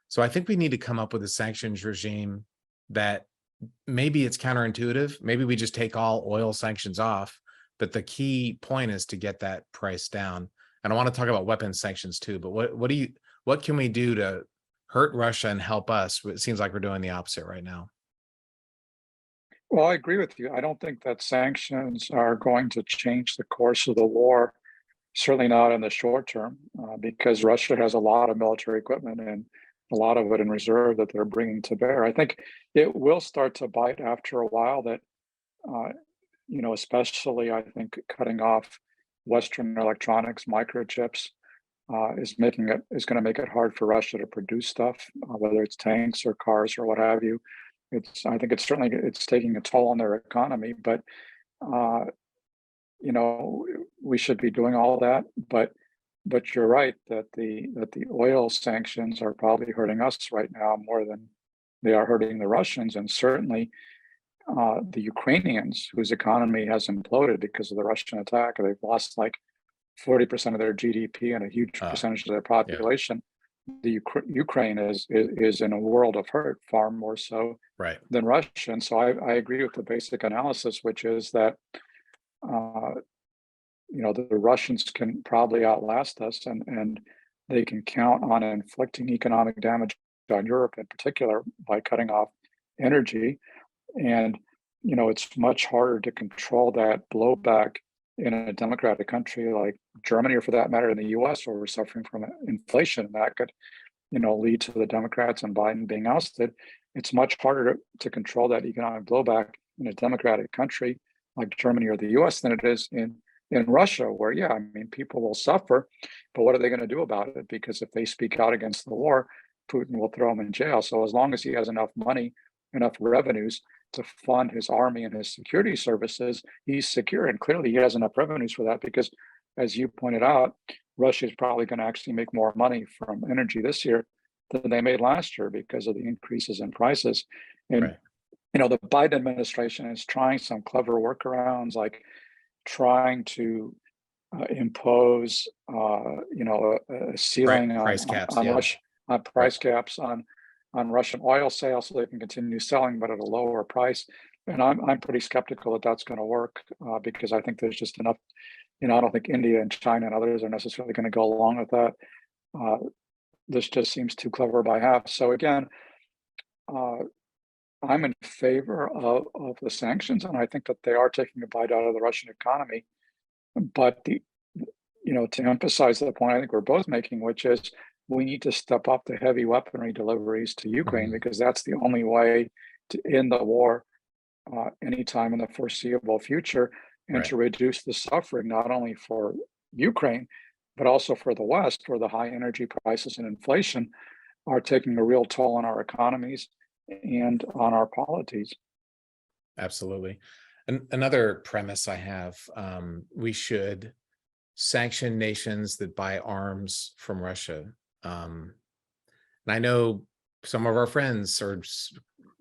So I think we need to come up with a sanctions regime that maybe it's counterintuitive. Maybe we just take all oil sanctions off, but the key point is to get that price down. And I want to talk about weapons sanctions too, but what can we do to hurt Russia and help us? It seems like we're doing the opposite right now. Well, I agree with you. I don't think that sanctions are going to change the course of the war, certainly not in the short term, because Russia has a lot of military equipment and a lot of it in reserve that they're bringing to bear. I think it will start to bite after a while that, especially I think cutting off Western electronics, microchips, is going to make it hard for Russia to produce stuff, whether it's tanks or cars or what have you. I think it's taking a toll on their economy, but uh, we should be doing all that. But you're right that the oil sanctions are probably hurting us right now more than they are hurting the Russians, and certainly the Ukrainians, whose economy has imploded because of the Russian attack. They've lost like 40% of their GDP and a huge Uh, percentage of their yeah, population. Ukraine is in a world of hurt, far more so right. than Russia. And so I agree with the basic analysis, which is that uh, the Russians can probably outlast us, and they can count on inflicting economic damage on Europe in particular by cutting off energy. And it's much harder to control that blowback in a democratic country like Germany, or for that matter, in the US, where we're suffering from inflation, and that could, lead to the Democrats and Biden being ousted. It's much harder to control that economic blowback in a democratic country like Germany or the US than it is in Russia, where, yeah, I mean, people will suffer, but what are they going to do about it? Because if they speak out against the war, Putin will throw them in jail. So as long as he has enough money, enough revenues to fund his army and his security services, he's secure. And clearly he has enough revenues for that because, as you pointed out, Russia is probably going to actually make more money from energy this year than they made last year because of the increases in prices. And, Right. the Biden administration is trying some clever workarounds, like trying to impose, a ceiling Price caps. on Yeah. Russia, Right. price caps on Russian oil sales, so they can continue selling, but at a lower price. And I'm pretty skeptical that that's going to work, because I think there's just enough. I don't think India and China and others are necessarily going to go along with that. Uh, this just seems too clever by half. So again, uh, I'm in favor of the sanctions, and I think that they are taking a bite out of the Russian economy. But to emphasize the point I think we're both making, which is we need to step up the heavy weaponry deliveries to Ukraine, Mhm. because that's the only way to end the war anytime in the foreseeable future, and Right. to reduce the suffering not only for Ukraine, but also for the West, where the high energy prices and inflation are taking a real toll on our economies and on our polities. Absolutely. And another premise I have, we should sanction nations that buy arms from Russia. And I know some of our friends, or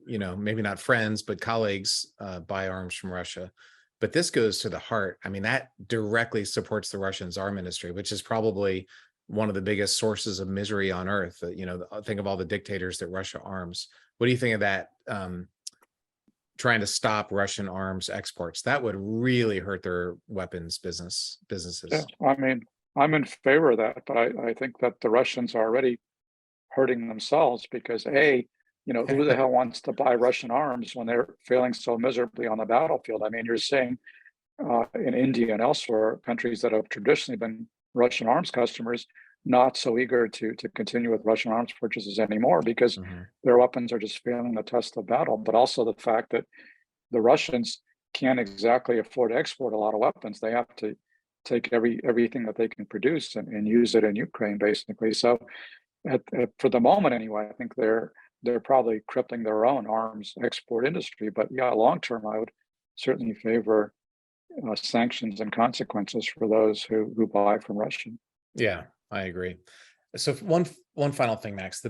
maybe not friends, but colleagues, buy arms from Russia. But this goes to the heart. I mean, that directly supports the Russians' arm industry, which is probably one of the biggest sources of misery on earth. Think of all the dictators that Russia arms. What do you think of that? Trying to stop Russian arms exports, that would really hurt their weapons Yeah, businesses. I mean, I'm in favor of that, but I think that the Russians are already hurting themselves because, who the hell wants to buy Russian arms when they're failing so miserably on the battlefield? I mean, you're seeing in India and elsewhere, countries that have traditionally been Russian arms customers, not so eager to continue with Russian arms purchases anymore because Mhm. their weapons are just failing the test of battle. But also the fact that the Russians can't exactly afford to export a lot of weapons. They have to take everything that they can produce and use it in Ukraine, basically. So for the moment anyway, I think they're probably crippling their own arms export industry. But yeah, long term, I would certainly favor sanctions and consequences for those who buy from Russia. Yeah, I agree. So one final thing, Max.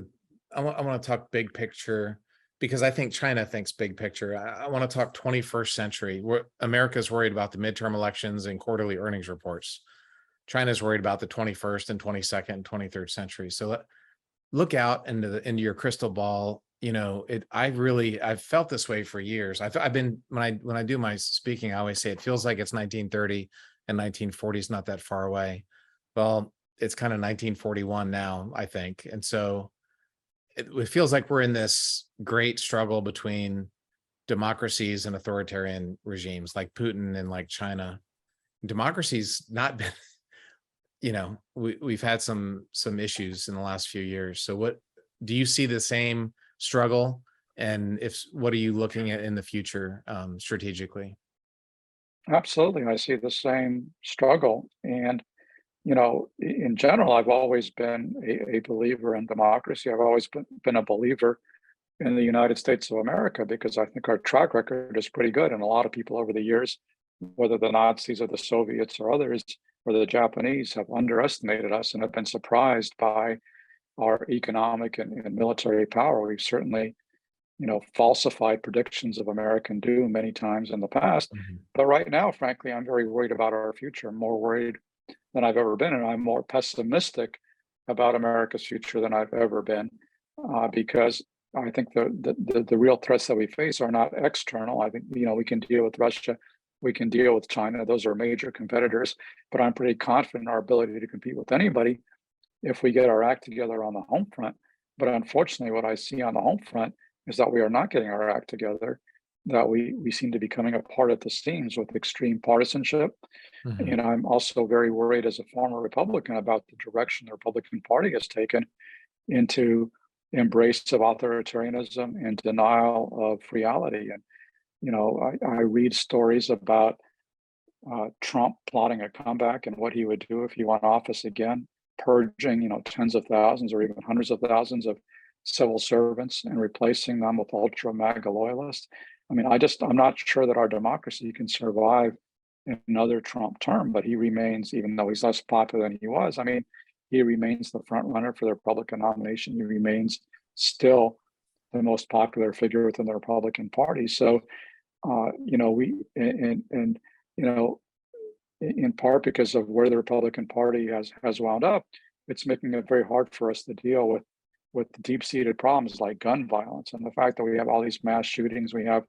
I want to talk big picture because I think China thinks big picture. I want to talk 21st century. Where America's worried about the midterm elections and quarterly earnings reports. China's worried about the 21st and 22nd and 23rd century. So look out into your crystal ball. I've felt this way for years. I've been, when I do my speaking, I always say it feels like it's 1930 and 1940 is not that far away. Well, it's kind of 1941 now, I think. And so it feels like we're in this great struggle between democracies and authoritarian regimes like Putin and like China. Democracy's not been, we've had some issues in the last few years. So what do you see the same struggle? And what are you looking at in the future, strategically? Absolutely. I see the same struggle. And, in general, I've always been a believer in democracy. I've always been a believer in the United States of America because I think our track record is pretty good. And a lot of people over the years, whether the Nazis or the Soviets or others or the Japanese, have underestimated us and have been surprised by our economic and military power. We've certainly, falsified predictions of American doom many times in the past. Mhm. But right now, frankly, I'm very worried about our future, more worried than I've ever been. And I'm more pessimistic about America's future than I've ever been because I think the real threats that we face are not external. I think, we can deal with Russia, we can deal with China. Those are major competitors, but I'm pretty confident in our ability to compete with anybody if we get our act together on the home front. But unfortunately, what I see on the home front is that we are not getting our act together, that we seem to be coming apart at the seams with extreme partisanship. Mhm. And I'm also very worried as a former Republican about the direction the Republican Party has taken into embrace of authoritarianism and denial of reality. And, I read stories about Trump plotting a comeback and what he would do if he won office again, purging, tens of thousands or even hundreds of thousands of civil servants and replacing them with ultra MAGA loyalists. I mean, I'm not sure that our democracy can survive another Trump term, but he remains, even though he's less popular than he was, I mean, he remains the front runner for the Republican nomination. He remains still the most popular figure within the Republican Party. So, we and you know, in part because of where the Republican Party has wound up, it's making it very hard for us to deal with deep-seated problems like gun violence and the fact that we have all these mass shootings. We have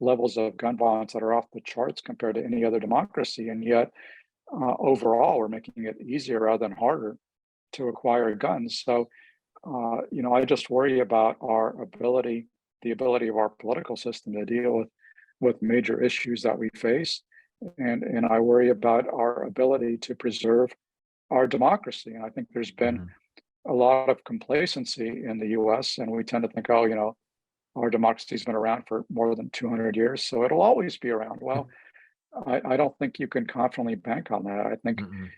levels of gun violence that are off the charts compared to any other democracy, and yet overall, we're making it easier rather than harder to acquire guns. So, I just worry about the ability of our political system to deal with major issues that we face, and I worry about our ability to preserve our democracy. And I think there's been Mhm. a lot of complacency in the U.S., and we tend to think, oh, our democracy's been around for more than 200 years, so it'll always be around. Well, I don't think you can confidently bank on that. I think Mhm.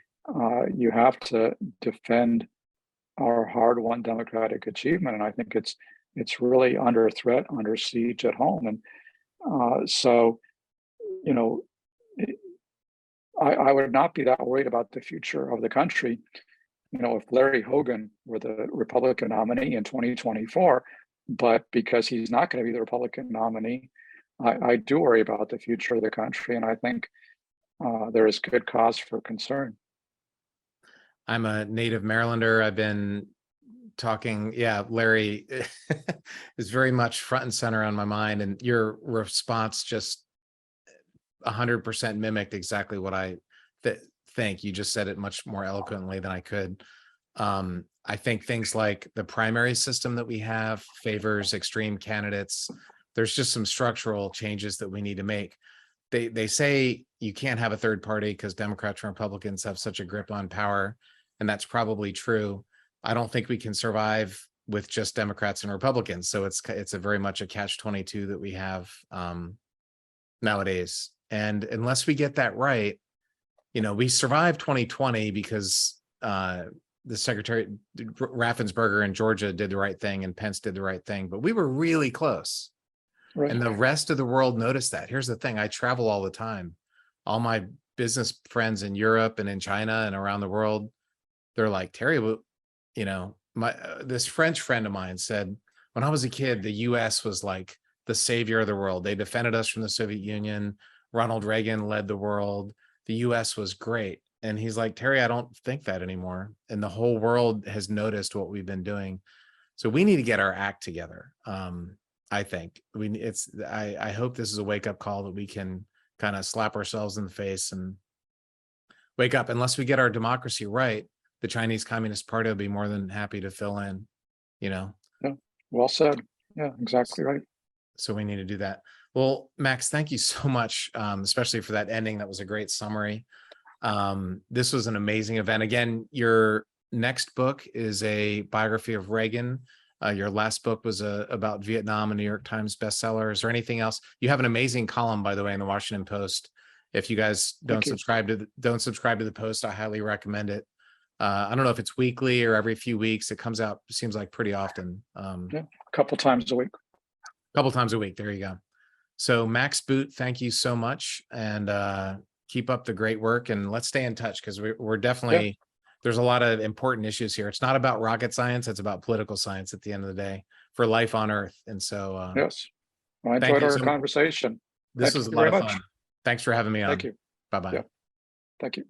you have to defend our hard-won democratic achievement, and I think it's really under threat, under siege at home. And so, you know, I would not be that worried about the future of the country, if Larry Hogan were the Republican nominee in 2024, but because he's not going to be the Republican nominee, I do worry about the future of the country, and I think there is good cause for concern. I'm a native Marylander. I've been talking, yeah, Larry is very much front and center on my mind, and your response just 100% mimicked exactly what I think. You just said it much more eloquently than I could. I think things like the primary system that we have favors extreme candidates. There's just some structural changes that we need to make. They say you can't have a third party because Democrats and Republicans have such a grip on power, and that's probably true. I don't think we can survive with just Democrats and Republicans. So it's a very much a catch-22 that we have nowadays. And unless we get that right, we survived 2020 because the Secretary Raffensperger in Georgia did the right thing and Pence did the right thing, but we were really close. Right. And the rest of the world noticed that. Here's the thing. I travel all the time. All my business friends in Europe and in China and around the world, they're like, Terry, this French friend of mine said, when I was a kid, the US was like the savior of the world. They defended us from the Soviet Union. Ronald Reagan led the world. The US was great. And he's like, Terry, I don't think that anymore. And the whole world has noticed what we've been doing. So we need to get our act together. I think I hope this is a wake up call that we can kind of slap ourselves in the face and wake up. Unless we get our democracy right, the Chinese Communist Party will be more than happy to fill in, you know. Yeah. Well said. Yeah, exactly right. So we need to do that. Well, Max, thank you so much, especially for that ending. That was a great summary. This was an amazing event. Again, your next book is a biography of Reagan. Your last book was about Vietnam, a New York Times bestseller. Is there anything else? You have an amazing column, by the way, in the Washington Post If you guys Thank you. don't subscribe to the post, I highly recommend it. I don't know if it's weekly or every few weeks. It comes out, seems like pretty often. Yeah, a couple times a week. Couple times a week. There you go. So Max Boot, thank you so much, and keep up the great work, and let's stay in touch, because we're definitely, there's a lot of important issues here. It's not about rocket science, it's about political science at the end of the day for life on Earth. And so Yes, I thank enjoyed you our so much. conversation. This Thank was a you lot very of much. fun. Thanks for having me on. Thank you. Bye-bye. Yeah. Thank you.